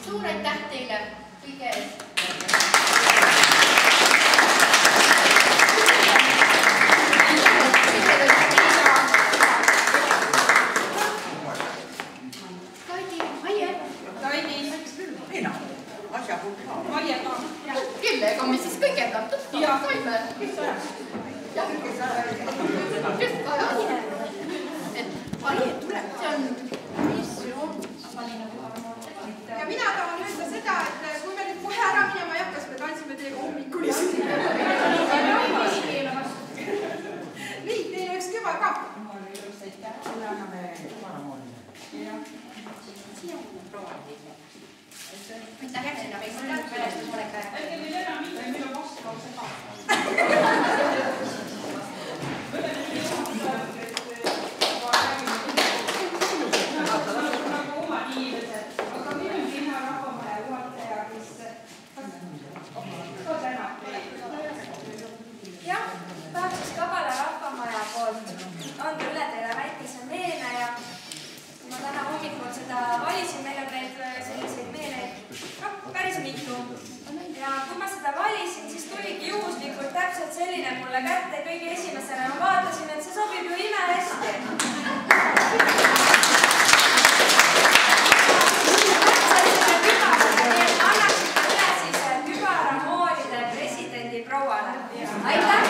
Suur aitäh teile kõige eest! Kellega me siis kõigepealt tuttavad saime? Kes ajas? Aie tuleb, see on missioon. Ja mina tahan öelda seda, et kui me nüüd kohe ära minema ei hakka, siis me tantsime teiega hommikuni. Nii, teile üks kübar ka. Selle anname kübaramoolile. Siia proua. Mitä käsinä veisi välistä mulle käydä? Ei nyt enää mitään, meillä on vastakaus ka. Jah, tahaks Kabala rahvamaja poolt anda üle teile väikese meene ja kui ma täna hommikul seda valisin, meil on neid selliseid meeneid päris mitu. Ja kui ma seda valisin, siis tuligi juhuslikult täpselt selline mulle kätte kõige esimesena. Ma vaatasin, et see sobib ju imehästi. Annaksite üle siis kübaramoolide presidendi prouale. Aitäh!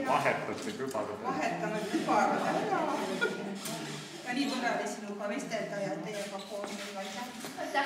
Vahetate kübarad. Vahetame kübarad ära. Ja nii tore oli sinuga vestelda ja teiega koos. Aitäh! Aitäh!